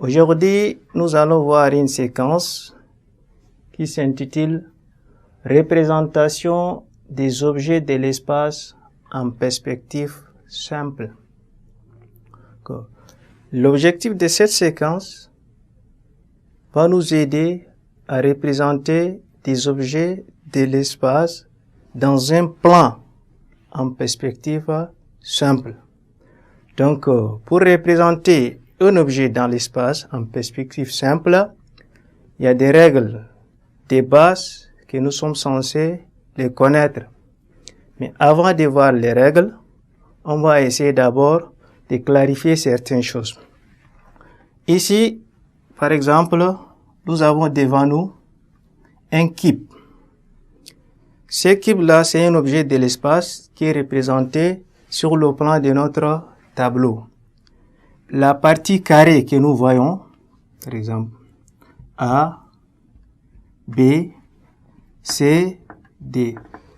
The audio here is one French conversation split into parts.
Aujourd'hui, nous allons voir une séquence qui s'intitule « Représentation des objets de l'espace en perspective simple ». L'objectif de cette séquence va nous aider à représenter des objets de l'espace dans un plan en perspective simple. Donc, pour représenter un objet dans l'espace en perspective simple, il y a des règles, des bases que nous sommes censés les connaître. Mais avant de voir les règles, on va essayer d'abord de clarifier certaines choses. Ici, par exemple, nous avons devant nous un cube. Ce cube-là, c'est un objet de l'espace qui est représenté sur le plan de notre tableau. La partie carrée que nous voyons, par exemple, A, B, C, D.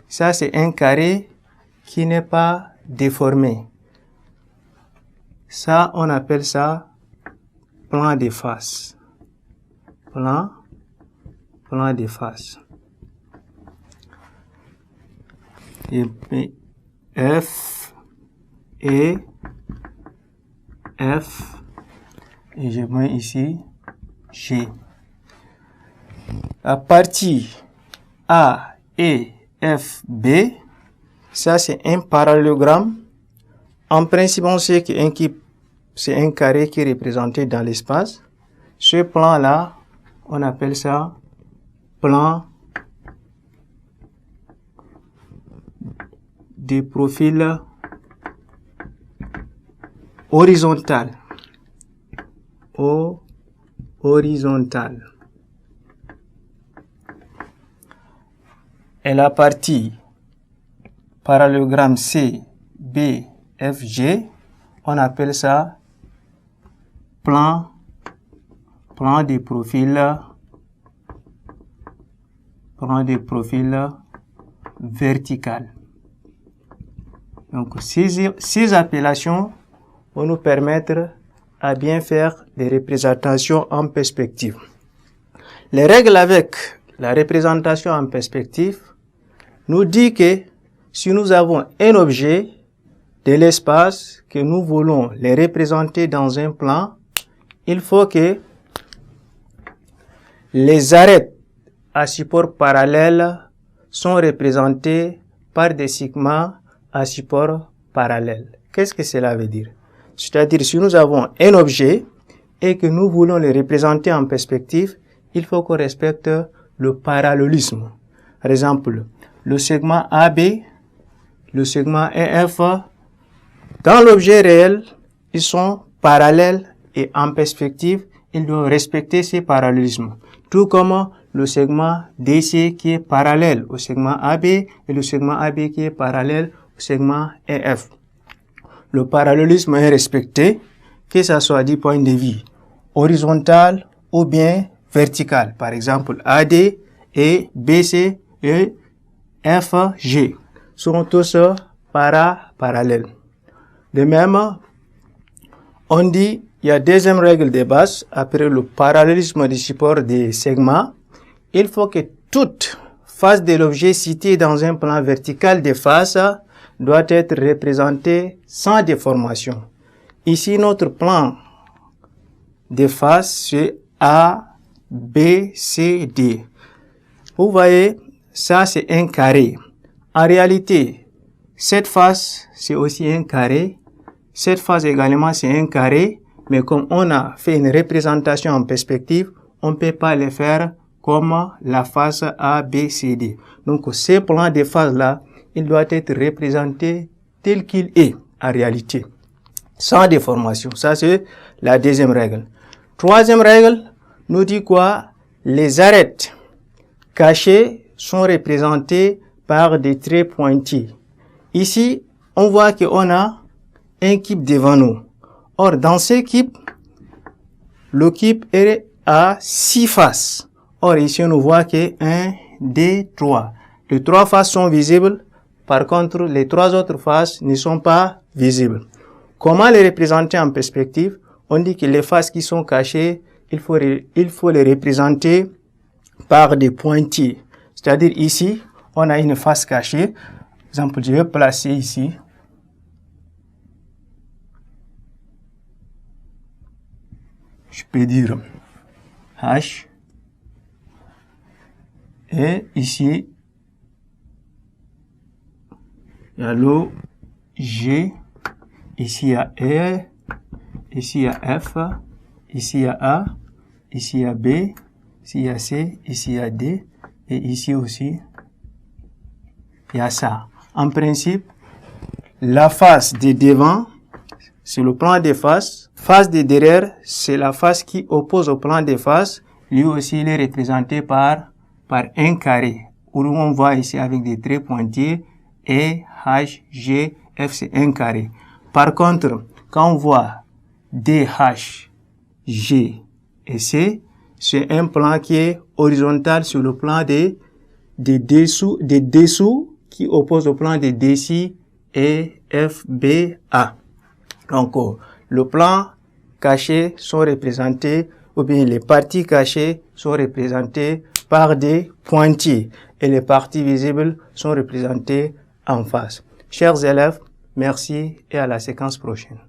Ça, c'est un carré qui n'est pas déformé. Ça, on appelle ça plan de face. Plan de face. Et puis, F, E, F, et je mets ici G. La partie A, E, F, B, ça c'est un parallélogramme. En principe, on sait qu'un cube, c'est un carré qui est représenté dans l'espace. Ce plan-là, on appelle ça plan de profil horizontal. Horizontal. Et la partie parallélogramme C, B, F, G, on appelle ça plan de profil vertical. Donc, ces appellations vont nous permettre à bien faire des représentations en perspective. Les règles avec la représentation en perspective nous dit que si nous avons un objet de l'espace que nous voulons les représenter dans un plan, il faut que les arêtes à support parallèle sont représentées par des segments à support parallèle. Qu'est-ce que cela veut dire? C'est-à-dire, si nous avons un objet et que nous voulons le représenter en perspective, il faut qu'on respecte le parallélisme. Par exemple, le segment AB, le segment EF, dans l'objet réel, ils sont parallèles et en perspective, ils doivent respecter ces parallélismes. Tout comme le segment DC qui est parallèle au segment AB et le segment AB qui est parallèle au segment EF. Le parallélisme est respecté, que ce soit du point de vue horizontal ou bien vertical. Par exemple, AD et BC et FG sont tous parallèles. De même, on dit, il y a deuxième règle de base, après le parallélisme du support des segments, il faut que toute face de l'objet cité dans un plan vertical de face doit être représentée sans déformation. Ici, notre plan de face, c'est A, B, C, D. Vous voyez, ça c'est un carré. En réalité, cette face, c'est aussi un carré. Cette face également, c'est un carré. Mais comme on a fait une représentation en perspective, on ne peut pas le faire comme la face A, B, C, D. Donc, ce plan de face-là, il doit être représenté tel qu'il est en réalité, sans déformation. Ça, c'est la deuxième règle. Troisième règle nous dit quoi? Les arêtes cachées sont représentées par des traits pointus. Ici, on voit qu'on a un cube devant nous. Or, dans ce cube, le cube est à 6 faces. Or, ici, on voit que 1, 2, 3. Les 3 faces sont visibles. Par contre, les 3 autres faces ne sont pas visibles. Comment les représenter en perspective? on dit que les faces qui sont cachées, il faut les représenter par des pointillés. C'est-à-dire ici, on a une face cachée. Par exemple, je vais placer ici. Je peux dire H. Et ici, il y a l'O, G. Ici, il y a E. Ici, il y a F. Ici, il y a A. Ici, il y a B. Ici, il y a C. Ici, il y a D. Et ici aussi, il y a ça. En principe, la face de devant, c'est le plan des faces. Face de derrière, c'est la face qui oppose au plan des faces. Lui aussi, il est représenté par un carré. Où on voit ici avec des traits pointillés. E, H, G, F, c'est un carré. Par contre, quand on voit D, H, G et C, c'est un plan qui est horizontal sur le plan des dessous qui oppose au plan des dessus et F, B, A. Donc, le plan caché sont représentés, ou bien les parties cachées sont représentées par des pointillés et les parties visibles sont représentées en face. Chers élèves, merci et à la séquence prochaine.